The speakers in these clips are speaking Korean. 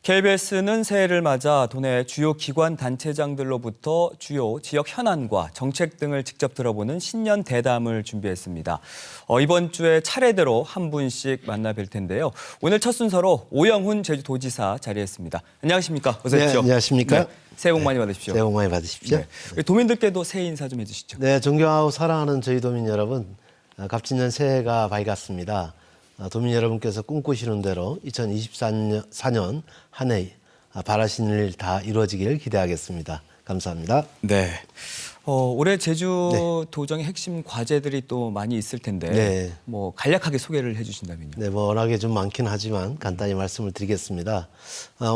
KBS는 새해를 맞아 도내 주요 기관 단체장들로부터 주요 지역 현안과 정책 등을 직접 들어보는 신년 대담을 준비했습니다. 이번 주에 차례대로 한 분씩 만나뵐 텐데요. 오늘 첫 순서로 오영훈 제주도지사 자리했습니다. 안녕하십니까? 어서 오십시오. 네, 안녕하십니까? 네, 새해 복 많이 받으십시오. 새해 복 많이 받으십시오. 네. 도민들께도 새해 인사 좀 해주시죠. 네, 존경하고 사랑하는 저희 도민 여러분, 갑진년 새해가 밝았습니다. 도민 여러분께서 꿈꾸시는 대로 2024년 한 해 바라시는 일 다 이루어지길 기대하겠습니다. 감사합니다. 네. 올해 제주도정의 핵심 과제들이 또 많이 있을 텐데 네. 뭐 간략하게 소개를 해주신다면요. 네, 뭐 워낙에 좀 많긴 하지만 간단히 말씀을 드리겠습니다.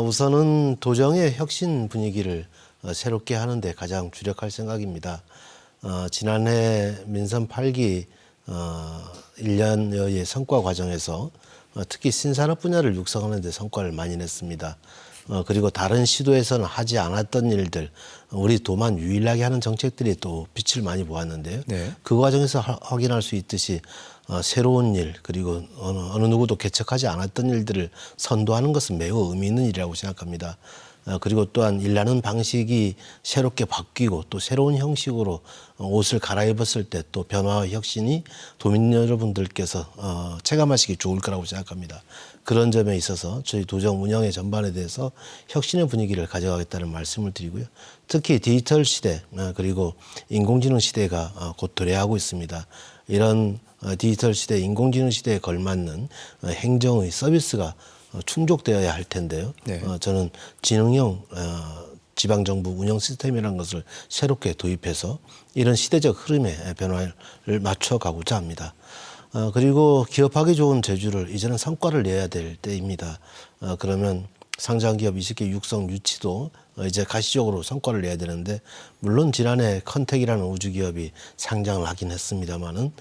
우선은 도정의 혁신 분위기를 새롭게 하는 데 가장 주력할 생각입니다. 지난해 민선 8기 1년여의 성과 과정에서 특히 신산업 분야를 육성하는 데 성과를 많이 냈습니다. 그리고 다른 시도에서는 하지 않았던 일들, 우리 도만 유일하게 하는 정책들이 또 빛을 많이 보았는데요. 네. 그 과정에서 확인할 수 있듯이 새로운 일, 그리고 어느 누구도 개척하지 않았던 일들을 선도하는 것은 매우 의미 있는 일이라고 생각합니다. 그리고 또한 일하는 방식이 새롭게 바뀌고 또 새로운 형식으로 옷을 갈아입었을 때 또 변화와 혁신이 도민 여러분들께서 체감하시기 좋을 거라고 생각합니다. 그런 점에 있어서 저희 도정 운영의 전반에 대해서 혁신의 분위기를 가져가겠다는 말씀을 드리고요. 특히 디지털 시대 그리고 인공지능 시대가 곧 도래하고 있습니다. 이런 디지털 시대, 인공지능 시대에 걸맞는 행정의 서비스가 충족되어야 할 텐데요. 네. 저는 지능형 지방정부 운영 시스템이라는 것을 새롭게 도입해서 이런 시대적 흐름에 변화를 맞춰가고자 합니다. 그리고 기업하기 좋은 제주를 이제는 성과를 내야 될 때입니다. 그러면 상장기업 20개 육성 유치도 이제 가시적으로 성과를 내야 되는데, 물론 지난해 컨택이라는 우주기업이 상장을 하긴 했습니다만은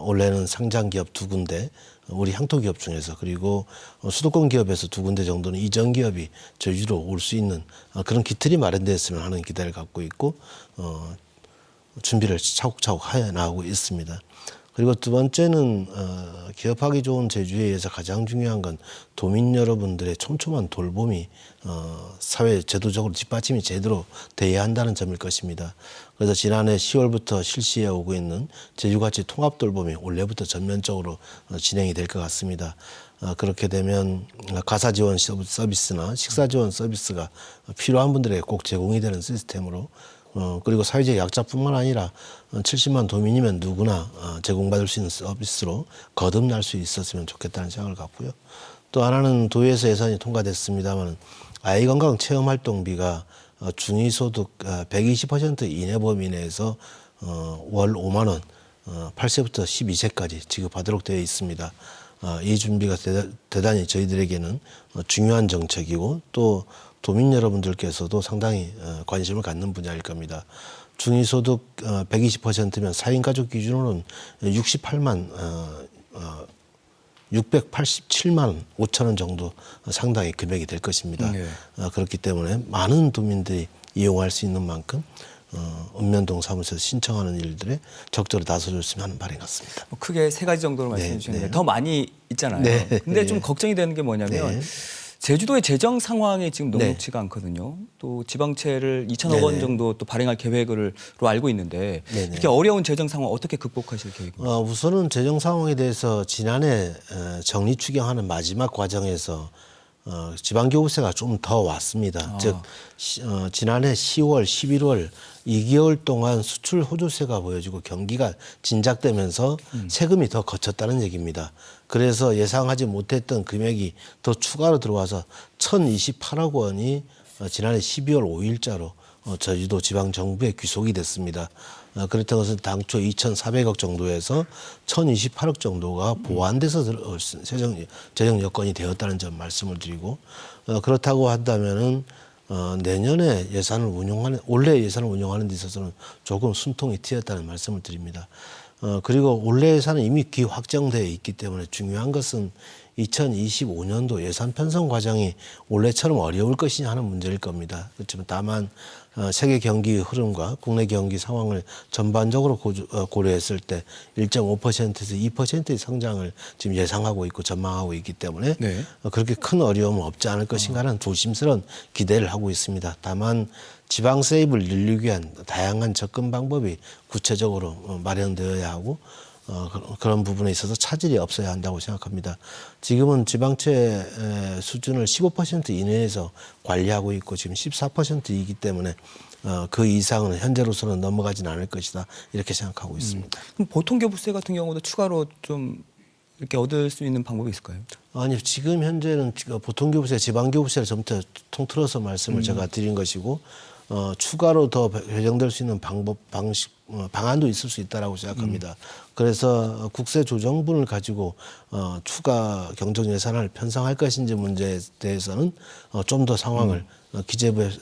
올해는 상장기업 2군데, 우리 향토기업 중에서, 그리고 수도권 기업에서 2군데 정도는 이전 기업이 제주로 올 수 있는 그런 기틀이 마련되었으면 하는 기대를 갖고 있고 준비를 차곡차곡 해 나가고 있습니다. 그리고 두 번째는 기업하기 좋은 제주에 의해서 가장 중요한 건 도민 여러분들의 촘촘한 돌봄이 사회 제도적으로 뒷받침이 제대로 돼야 한다는 점일 것입니다. 그래서 지난해 10월부터 실시해 오고 있는 제주같이 통합 돌봄이 올해부터 전면적으로 진행이 될 것 같습니다. 그렇게 되면 가사 지원 서비스나 식사 지원 서비스가 필요한 분들에게 꼭 제공이 되는 시스템으로, 그리고 사회적 약자뿐만 아니라 70만 도민이면 누구나 제공받을 수 있는 서비스로 거듭날 수 있었으면 좋겠다는 생각을 갖고요. 또 하나는 도에서 예산이 통과됐습니다만 아이건강 체험활동비가 중위소득 120% 이내 범위 내에서 월 5만 원, 8세부터 12세까지 지급하도록 되어 있습니다. 이 준비가 대단히 저희들에게는 중요한 정책이고 또 도민 여러분들께서도 상당히 관심을 갖는 분야일 겁니다. 중위소득 120%면 4인 가족 기준으로는 687만 5천 원 정도 상당히 금액이 될 것입니다. 네. 그렇기 때문에 많은 도민들이 이용할 수 있는 만큼 읍면동 사무소에서 신청하는 일들에 적극적으로 나서줬으면 하는 바람 같습니다. 크게 3가지 정도로 말씀해 주셨는데 네. 더 많이 있잖아요. 네. 근데 네. 좀 걱정이 되는 게 뭐냐면 네. 제주도의 재정 상황이 지금 녹록치가 않거든요. 또 지방채를 2천억 원 정도 또 발행할 계획으로 알고 있는데 네네. 이렇게 어려운 재정 상황 어떻게 극복하실 계획입니까? 우선은 재정 상황에 대해서 지난해 정리 추경하는 마지막 과정에서 지방교부세가 좀 더 왔습니다. 즉 지난해 10월, 11월 2개월 동안 수출 호조세가 보여지고 경기가 진작되면서 세금이 더 거쳤다는 얘기입니다. 그래서 예상하지 못했던 금액이 더 추가로 들어와서 1,028억 원이 지난해 12월 5일자로 제주도 지방정부에 귀속이 됐습니다. 그렇다는 것은 당초 2,400억 정도에서 1,028억 정도가 보완돼서 재정 여건이 되었다는 점 말씀을 드리고, 그렇다고 한다면은 내년에 올해 예산을 운영하는 데 있어서는 조금 숨통이 트였다는 말씀을 드립니다. 그리고 올해 예산은 이미 확정되어 있기 때문에 중요한 것은 2025년도 예산 편성 과정이 원래처럼 어려울 것이냐 하는 문제일 겁니다. 그렇지만 다만 세계 경기 흐름과 국내 경기 상황을 전반적으로 고려했을 때 1.5%에서 2%의 성장을 지금 예상하고 있고 전망하고 있기 때문에 네. 그렇게 큰 어려움은 없지 않을 것인가라는 조심스러운 기대를 하고 있습니다. 다만 지방 세입을 늘리기 위한 다양한 접근 방법이 구체적으로 마련되어야 하고 그런 부분에 있어서 차질이 없어야 한다고 생각합니다. 지금은 지방채 수준을 15% 이내에서 관리하고 있고 지금 14%이기 때문에 그 이상은 현재로서는 넘어가지는 않을 것이다 이렇게 생각하고 있습니다. 그럼 보통교부세 같은 경우도 추가로 좀 이렇게 얻을 수 있는 방법이 있을까요? 아니 지금 현재는 보통교부세, 지방교부세를 전부 통틀어서 말씀을 제가 드린 것이고 추가로 더 배정될 수 있는 방안도 있을 수 있다라고 생각합니다. 그래서 국세 조정분을 가지고 추가 경정 예산을 편성할 것인지 문제에 대해서는 좀 더 상황을 기재부의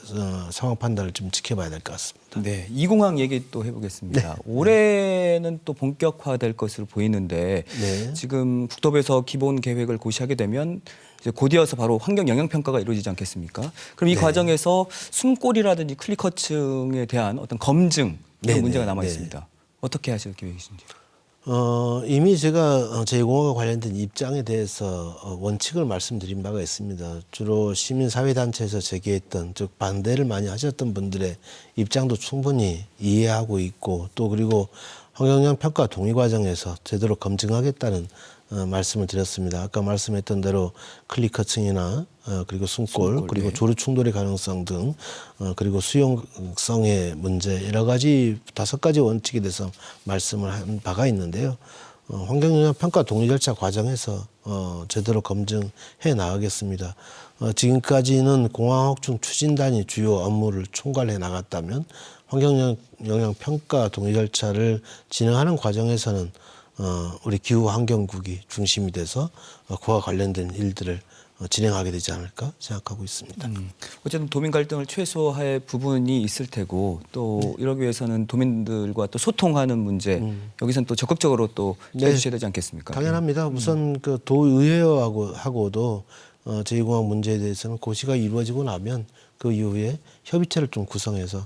상황 판단을 좀 지켜봐야 될 것 같습니다. 네, 이공항 얘기 또 해보겠습니다. 올해는 또 본격화될 것으로 보이는데 네. 지금 국토부에서 기본 계획을 고시하게 되면 이제 곧이어서 바로 환경 영향 평가가 이루어지지 않겠습니까? 그럼 이 과정에서 숨골이라든지 클리커층에 대한 어떤 검증 이런 네네. 문제가 남아 네. 있습니다. 어떻게 하실 계획이신지? 이미 제가 제2공항과 관련된 입장에 대해서 원칙을 말씀드린 바가 있습니다. 주로 시민사회단체에서 제기했던 즉 반대를 많이 하셨던 분들의 입장도 충분히 이해하고 있고 또 그리고 환경영향 평가 동의 과정에서 제대로 검증하겠다는 말씀을 드렸습니다. 아까 말씀했던 대로 클리커층이나 그리고 숨골 그리고 네. 조류 충돌의 가능성 등 그리고 수용성의 문제 여러 가지 5가지 원칙에 대해서 말씀을 한 바가 있는데요. 환경영향 평가 동의 절차 과정에서 제대로 검증해 나가겠습니다. 지금까지는 공항 확충 추진단이 주요 업무를 총괄해 나갔다면 환경영향 평가 동의 절차를 진행하는 과정에서는 우리 기후환경국이 중심이 돼서 그와 관련된 일들을 진행하게 되지 않을까 생각하고 있습니다. 어쨌든 도민 갈등을 최소화할 부분이 있을 테고 또 이러기 위해서는 도민들과 또 소통하는 문제 여기서는 또 적극적으로 또 해주셔야 되지 않겠습니까? 당연합니다. 우선 그 도의회하고도 제2공항 문제에 대해서는 고시가 이루어지고 나면 그 이후에 협의체를 좀 구성해서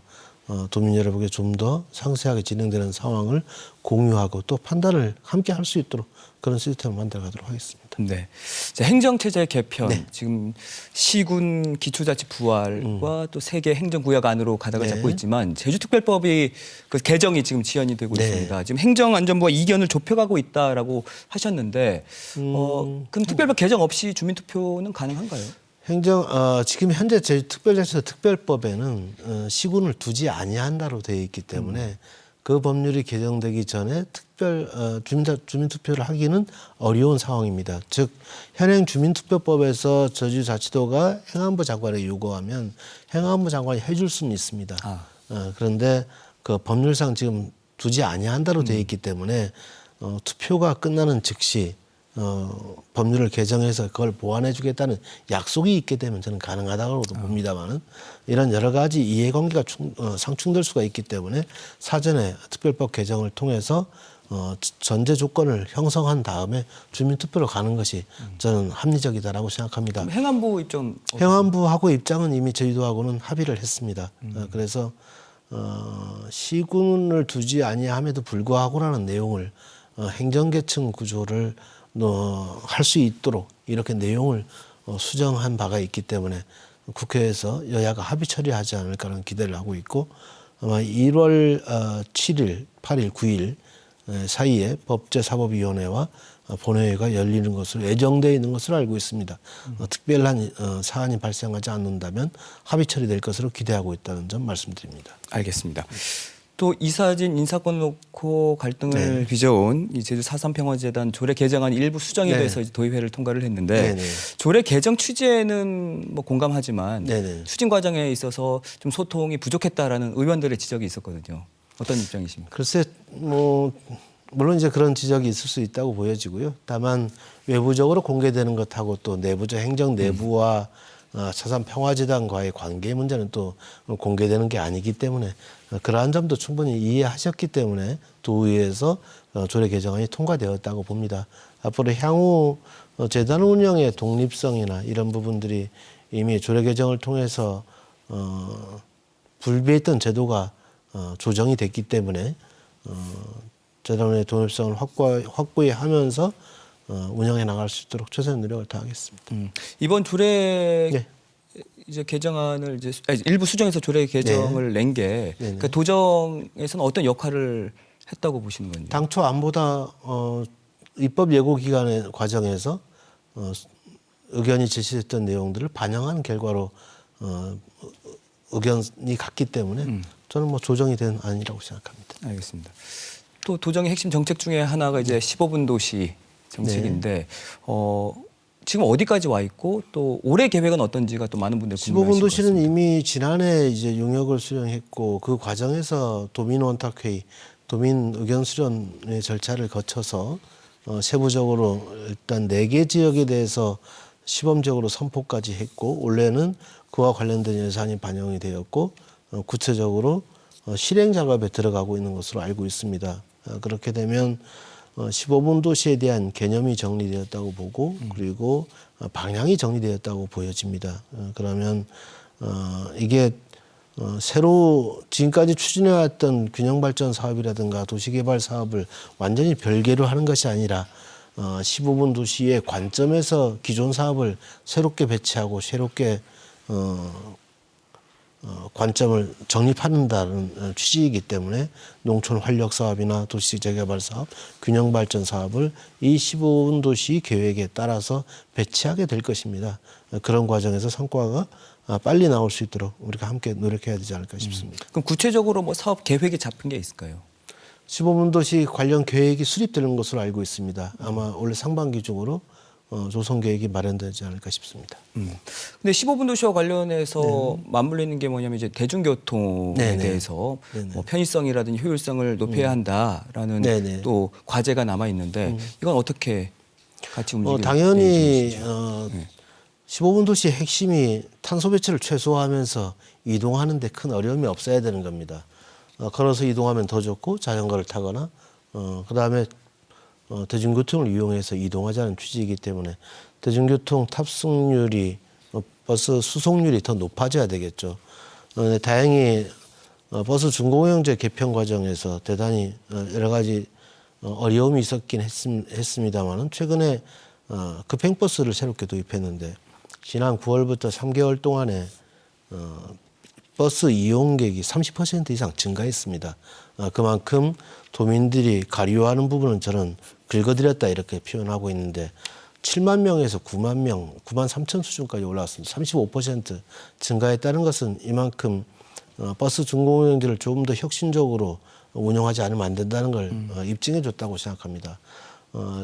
도민 여러분에게 좀 더 상세하게 진행되는 상황을 공유하고 또 판단을 함께 할 수 있도록 그런 시스템을 만들어가도록 하겠습니다. 네. 자, 행정체제 개편 네. 지금 시군 기초자치 부활과 또 세계 행정구역 안으로 가닥을 네. 잡고 있지만 제주특별법이 그 개정이 지금 지연이 되고 네. 있습니다. 지금 행정안전부가 이견을 좁혀가고 있다라고 하셨는데 그럼 특별법 개정 없이 주민투표는 가능한가요? 지금 현재 제주특별자치도 특별법에는 시군을 두지 아니한다로 되어 있기 때문에 그 법률이 개정되기 전에 주민투표를 하기는 어려운 상황입니다. 즉 현행 주민투표법에서 제주자치도가 행안부 장관에 요구하면 행안부 장관이 해줄 수는 있습니다. 그런데 그 법률상 지금 두지 아니한다로 되어 있기 때문에 투표가 끝나는 즉시 법률을 개정해서 그걸 보완해주겠다는 약속이 있게 되면 저는 가능하다고도 봅니다만은 이런 여러 가지 이해관계가 상충될 수가 있기 때문에 사전에 특별법 개정을 통해서 전제 조건을 형성한 다음에 주민투표로 가는 것이 저는 합리적이다라고 생각합니다. 그럼 행안부 입장 행안부하고 입장은 이미 저희도하고는 합의를 했습니다. 그래서 시군을 두지 아니함에도 불구하고라는 내용을 행정계층 구조를 할 수 있도록 이렇게 내용을 수정한 바가 있기 때문에 국회에서 여야가 합의 처리하지 않을까라는 기대를 하고 있고 아마 1월 7일, 8일, 9일 사이에 법제사법위원회와 본회의가 열리는 것으로 예정되어 있는 것으로 알고 있습니다. 특별한 사안이 발생하지 않는다면 합의 처리될 것으로 기대하고 있다는 점 말씀드립니다. 알겠습니다. 또 이사진 인사권 놓고 갈등을 빚어온 이 제주 4.3 평화재단 조례 개정안 일부 수정에 대해서 이제 도의회를 통과를 했는데 조례 개정 취지에는 뭐 공감하지만 추진 과정에 있어서 좀 소통이 부족했다라는 의원들의 지적이 있었거든요. 어떤 입장이십니까? 글쎄 물론 이제 그런 지적이 있을 수 있다고 보여지고요. 다만 외부적으로 공개되는 것하고 또 내부적 행정 내부와 차산 평화재단과의 관계 문제는 또 공개되는 게 아니기 때문에 그러한 점도 충분히 이해하셨기 때문에 도의회에서 조례 개정안이 통과되었다고 봅니다. 앞으로 향후 재단 운영의 독립성이나 이런 부분들이 이미 조례 개정을 통해서 불비했던 제도가 조정이 됐기 때문에 재단 운영의 독립성을 확보해 하면서 운영해 나갈 수 있도록 최선의 노력을 다하겠습니다. 이번 조례 네. 이제 개정안을 이제 일부 수정해서 조례 개정을 낸 게 그러니까 도정에서는 어떤 역할을 했다고 보시는 건지? 당초 안보다 입법 예고 기간의 과정에서 의견이 제시됐던 내용들을 반영한 결과로 의견이 같기 때문에 저는 뭐 조정이 된 안이라고 생각합니다. 알겠습니다. 또 도정의 핵심 정책 중에 하나가 이제 15분 도시 정책인데 지금 어디까지 와 있고 또 올해 계획은 어떤지가 또 많은 분들 궁금해하실 15분 것 도시는 같습니다. 이미 지난해 이제 용역을 수령했고 그 과정에서 도민 원탁회의, 도민 의견 수렴의 절차를 거쳐서 세부적으로 일단 4개 지역에 대해서 시범적으로 선포까지 했고 올해는 그와 관련된 예산이 반영이 되었고 구체적으로 실행 작업에 들어가고 있는 것으로 알고 있습니다. 그렇게 되면 15분 도시에 대한 개념이 정리되었다고 보고 그리고 방향이 정리되었다고 보여집니다. 그러면 이게 새로 지금까지 추진해왔던 균형발전 사업이라든가 도시개발 사업을 완전히 별개로 하는 것이 아니라 15분 도시의 관점에서 기존 사업을 새롭게 배치하고 새롭게 관점을 정립한다는 취지이기 때문에 농촌 활력 사업이나 도시 재개발 사업, 균형 발전 사업을 이 15분 도시 계획에 따라서 배치하게 될 것입니다. 그런 과정에서 성과가 빨리 나올 수 있도록 우리가 함께 노력해야 되지 않을까 싶습니다. 그럼 구체적으로 뭐 사업 계획이 잡힌 게 있을까요? 15분 도시 관련 계획이 수립되는 것으로 알고 있습니다. 아마 올해 상반기 중으로 조성 계획이 마련되지 않을까 싶습니다. 근데 15분 도시와 관련해서 맞물리는 게 뭐냐면 이제 대중교통에 네네. 대해서 네네. 뭐 편의성이라든지 효율성을 높여야 한다라는 네네. 또 과제가 남아 있는데 이건 어떻게 같이 움직이는 당연히 15분 네. 도시의 핵심이 탄소 배출을 최소화하면서 이동하는 데 큰 어려움이 없어야 되는 겁니다. 걸어서 이동하면 더 좋고 자전거를 타거나 그다음에 대중교통을 이용해서 이동하자는 취지이기 때문에 대중교통 탑승률이 버스 수송률이 더 높아져야 되겠죠. 다행히 버스 준공영제 개편 과정에서 대단히 여러 가지 어려움이 있었긴 했습니다만은 최근에 급행버스를 새롭게 도입했는데 지난 9월부터 3개월 동안에 버스 이용객이 30% 이상 증가했습니다. 그만큼 도민들이 가리워하는 부분은 저는 긁어들였다 이렇게 표현하고 있는데 7만 명에서 9만 명, 9만 3천 수준까지 올라왔습니다. 35% 증가했다는 것은 이만큼 버스 준공영제를 조금 더 혁신적으로 운영하지 않으면 안 된다는 걸 입증해 줬다고 생각합니다.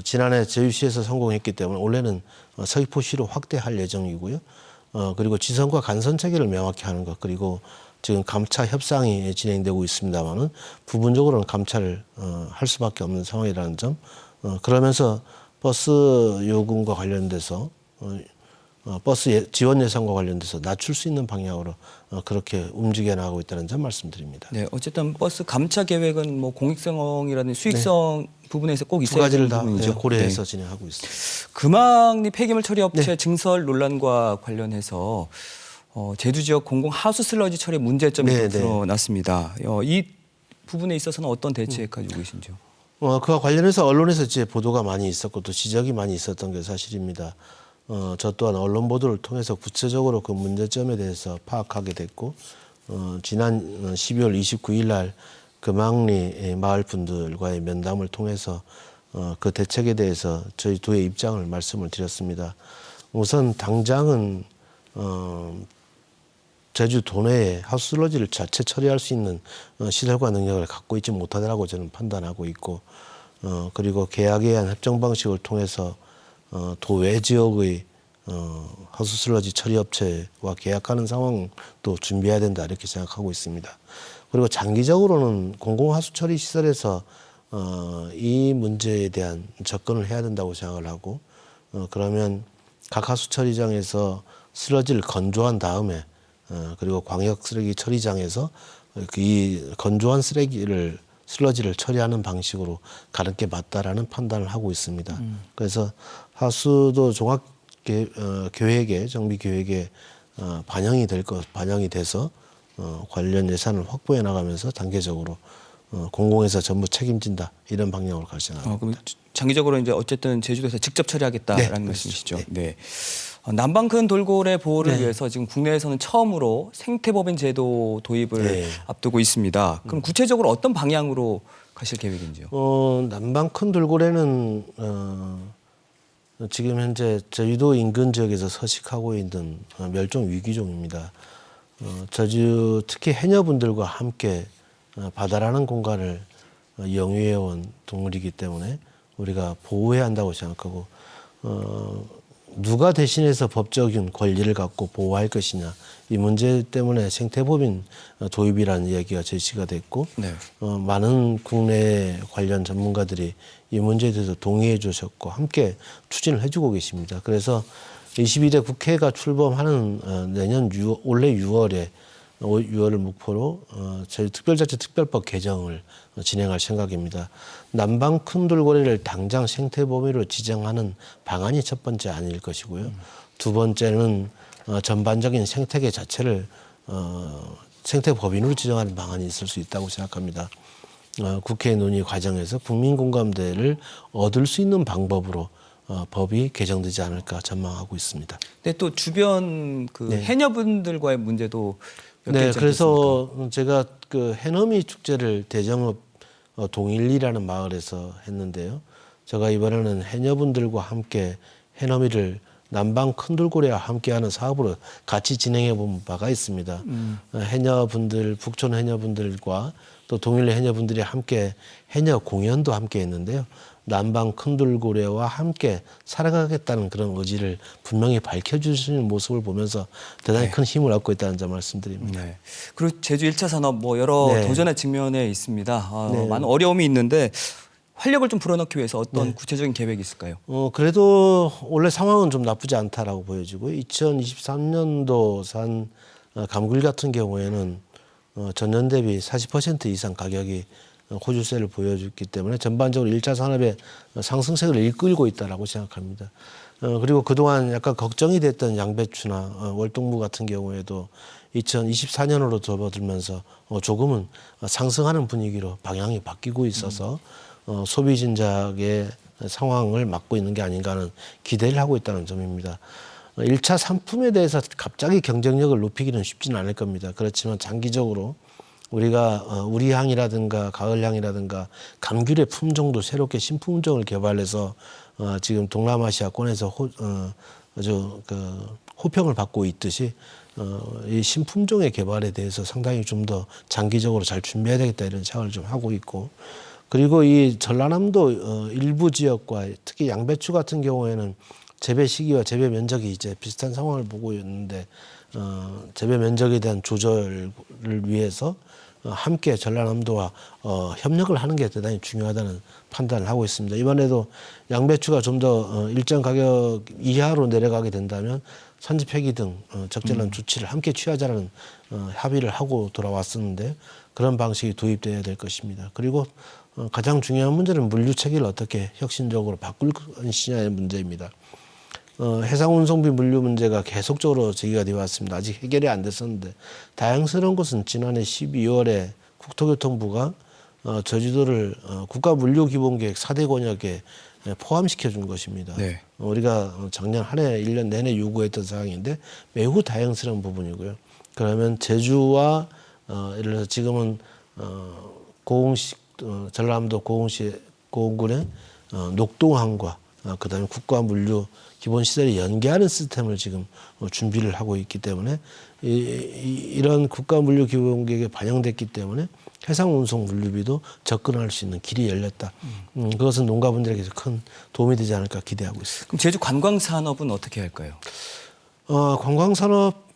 지난해 제주시에서 성공했기 때문에 올해는 서귀포시로 확대할 예정이고요. 그리고 지선과 간선 체계를 명확히 하는 것 그리고 지금 감차 협상이 진행되고 있습니다만은 부분적으로는 감차를 할 수밖에 없는 상황이라는 점. 그러면서 버스 요금과 관련돼서 버스 지원 예산과 관련돼서 낮출 수 있는 방향으로 그렇게 움직여 나가고 있다는 점 말씀드립니다. 네, 어쨌든 버스 감차 계획은 뭐 공익성이라든지 수익성 부분에서 꼭 두 있어야 가지를 되는 다 부분이죠. 고려해서 네. 진행하고 있습니다. 금왕리 폐기물 처리 업체 증설 논란과 관련해서 제주 지역 공공 하수 슬러지 처리 문제점이 네, 드러났습니다. 이 부분에 있어서는 어떤 대책 가지고 계신지요? 그와 관련해서 언론에서 이제 보도가 많이 있었고 또 지적이 많이 있었던 게 사실입니다. 저 또한 언론 보도를 통해서 구체적으로 그 문제점에 대해서 파악하게 됐고 지난 12월 29일 날 금왕리 마을 분들과의 면담을 통해서 그 대책에 대해서 저희 도의 입장을 말씀을 드렸습니다. 우선 당장은 제주 도내에 하수슬러지를 자체 처리할 수 있는 시설과 능력을 갖고 있지 못하다라고 저는 판단하고 있고 그리고 계약에 의한 협정 방식을 통해서 도외 지역의 하수슬러지 처리 업체와 계약하는 상황도 준비해야 된다 이렇게 생각하고 있습니다. 그리고 장기적으로는 공공하수 처리 시설에서 이 문제에 대한 접근을 해야 된다고 생각을 하고 그러면 각 하수 처리장에서 슬러지를 건조한 다음에 그리고 광역 쓰레기 처리장에서 이 건조한 슬러지를 처리하는 방식으로 가는 게 맞다라는 판단을 하고 있습니다. 그래서 하수도 종합 계획에 정비 계획에 반영이 돼서 관련 예산을 확보해 나가면서 단계적으로 공공에서 전부 책임진다 이런 방향으로 갈 생각입니다. 그럼 장기적으로 이제 어쨌든 제주도에서 직접 처리하겠다라는 네, 말씀이시죠? 그렇습니다. 네. 남방 큰 돌고래 보호를 네. 위해서 지금 국내에서는 처음으로 생태법인 제도 도입을 네. 앞두고 있습니다. 그럼 구체적으로 어떤 방향으로 가실 계획인지요? 남방 큰 돌고래는 지금 현재 제주도 인근 지역에서 서식하고 있는 멸종 위기종입니다. 제주 특히 해녀분들과 함께 바다라는 공간을 영위해온 동물이기 때문에 우리가 보호해야 한다고 생각하고 누가 대신해서 법적인 권리를 갖고 보호할 것이냐 이 문제 때문에 생태법인 도입이라는 이야기가 제시가 됐고 네. 많은 국내 관련 전문가들이 이 문제에 대해서 동의해 주셨고 함께 추진을 해주고 계십니다. 그래서 22대 국회가 출범하는 내년 올해 6월을 목표로 저희 특별자치 특별법 개정을 진행할 생각입니다. 남방 큰 돌고래를 당장 생태범위로 지정하는 방안이 첫 번째 아닐 것이고요. 두 번째는 전반적인 생태계 자체를 생태법인으로 지정하는 방안이 있을 수 있다고 생각합니다. 국회 논의 과정에서 국민 공감대를 얻을 수 있는 방법으로 법이 개정되지 않을까 전망하고 있습니다. 근데 또 주변 그 해녀분들과의 문제도 몇 네, 개지 그래서 제가 그 해넘이 축제를 대정읍 동일리라는 마을에서 했는데요. 제가 이번에는 해녀분들과 함께 해넘이를 남방 큰 돌고래와 함께하는 사업으로 같이 진행해 본 바가 있습니다. 해녀분들, 북촌 해녀분들과 또 동일리 해녀분들이 함께 해녀 공연도 함께 했는데요. 남방 큰 돌고래와 함께 살아가겠다는 그런 의지를 분명히 밝혀주시는 모습을 보면서 대단히 큰 힘을 얻고 있다는 점 말씀드립니다. 네. 그리고 제주 1차 산업 뭐 여러 네. 도전의 직면에 있습니다. 네. 많은 어려움이 있는데 활력을 좀 불어넣기 위해서 어떤 구체적인 계획이 있을까요? 그래도 원래 상황은 좀 나쁘지 않다라고 보여지고요. 2023년도 산 감귤 같은 경우에는 전년 대비 40% 이상 가격이 호주세를 보여줬기 때문에 전반적으로 1차 산업의 상승세를 이끌고 있다라고 생각합니다. 그리고 그동안 약간 걱정이 됐던 양배추나 월동무 같은 경우에도 2024년으로 접어들면서 조금은 상승하는 분위기로 방향이 바뀌고 있어서 소비 진작의 상황을 막고 있는 게 아닌가 하는 기대를 하고 있다는 점입니다. 1차 상품에 대해서 갑자기 경쟁력을 높이기는 쉽지는 않을 겁니다. 그렇지만 장기적으로 우리가 우리향이라든가 가을향이라든가 감귤의 품종도 새롭게 신품종을 개발해서 지금 동남아시아권에서 아주 호평을 받고 있듯이 이 신품종의 개발에 대해서 상당히 좀 더 장기적으로 잘 준비해야 되겠다 이런 생각을 좀 하고 있고 그리고 이 전라남도 일부 지역과 특히 양배추 같은 경우에는 재배 시기와 재배 면적이 이제 비슷한 상황을 보고 있는데 재배 면적에 대한 조절을 위해서 함께 전라남도와 협력을 하는 게 대단히 중요하다는 판단을 하고 있습니다. 이번에도 양배추가 좀 더 일정 가격 이하로 내려가게 된다면 산지 폐기 등 적절한 조치를 함께 취하자는 합의를 하고 돌아왔었는데 그런 방식이 도입돼야 될 것입니다. 그리고 가장 중요한 문제는 물류 체계를 어떻게 혁신적으로 바꿀 것이냐의 문제입니다. 해상운송비 물류 문제가 계속적으로 제기가 되어 왔습니다. 아직 해결이 안 됐었는데 다행스러운 것은 지난해 12월에 국토교통부가 제주도를 국가물류기본계획 4대 권역에 포함시켜 준 것입니다. 네. 우리가 작년 한 해 1년 내내 요구했던 사항인데 매우 다행스러운 부분이고요. 그러면 제주와 예를 들어서 지금은 고흥시 전라남도 고흥군의 녹동항과 그다음에 국가물류 기본시설이 연계하는 시스템을 지금 준비를 하고 있기 때문에 이런 국가물류기본계획에 반영됐기 때문에 해상운송 물류비도 접근할 수 있는 길이 열렸다. 그것은 농가분들에게서 큰 도움이 되지 않을까 기대하고 있습니다. 그럼 제주 관광산업은 어떻게 할까요? 관광산업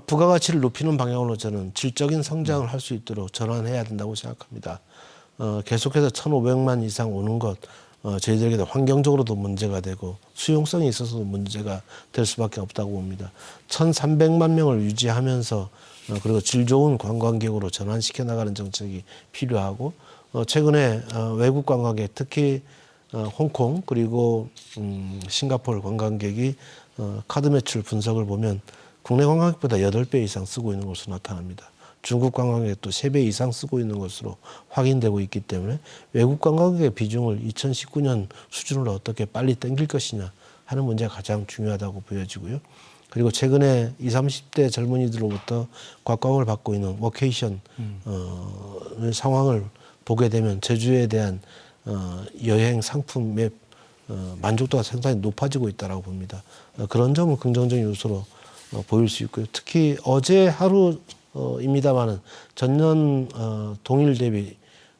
부가가치를 높이는 방향으로 저는 질적인 성장을 할 수 있도록 전환해야 된다고 생각합니다. 계속해서 1,500만 이상 오는 것 저희들에게도 환경적으로도 문제가 되고 수용성에 있어서도 문제가 될 수밖에 없다고 봅니다. 1,300만 명을 유지하면서 그리고 질 좋은 관광객으로 전환시켜 나가는 정책이 필요하고 최근에 외국 관광객 특히 홍콩 그리고 싱가포르 관광객이 카드 매출 분석을 보면 국내 관광객보다 8배 이상 쓰고 있는 것으로 나타납니다. 중국 관광객도 3배 이상 쓰고 있는 것으로 확인되고 있기 때문에 외국 관광객의 비중을 2019년 수준으로 어떻게 빨리 땡길 것이냐 하는 문제가 가장 중요하다고 보여지고요. 그리고 최근에 20, 30대 젊은이들로부터 곽광을 받고 있는 워케이션 상황을 보게 되면 제주에 대한 여행 상품 맵 만족도가 상당히 높아지고 있다고 봅니다. 그런 점은 긍정적인 요소로 보일 수 있고요. 특히 어제 하루입니다만은 전년 동일 대비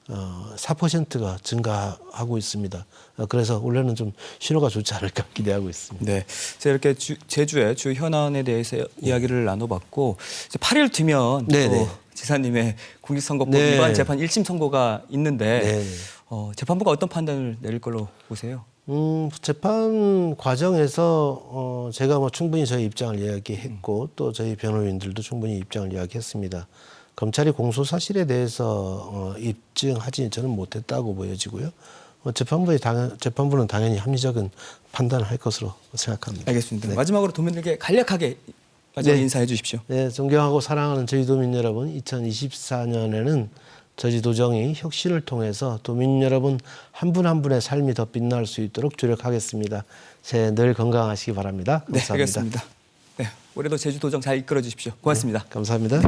4%가 증가하고 있습니다. 그래서 올해는 좀 신호가 좋지 않을까 기대하고 있습니다. 네, 제가 이렇게 제주의 주 현안에 대해서 이야기를 나눠봤고 이제 8일 뒤면 또 지사님의 공직선거법 위반 재판 1심 선고가 있는데 재판부가 어떤 판단을 내릴 걸로 보세요? 재판 과정에서 제가 뭐 충분히 저희 입장을 이야기했고 또 저희 변호인들도 충분히 입장을 이야기했습니다. 검찰이 공소 사실에 대해서 입증하지 저는 못했다고 보여지고요. 재판부는 당연히 합리적인 판단을 할 것으로 생각합니다. 알겠습니다. 네. 마지막으로 도민들에게 간략하게 마지막 인사해 주십시오. 네, 존경하고 사랑하는 저희 도민 여러분, 2024년에는 저희 도정이 혁신을 통해서 도민 여러분 한 분 한 분의 삶이 더 빛날 수 있도록 주력하겠습니다. 새해 늘 건강하시기 바랍니다. 감사합니다. 네, 알겠습니다. 네, 올해도 제주도정 잘 이끌어 주십시오. 고맙습니다. 네, 감사합니다.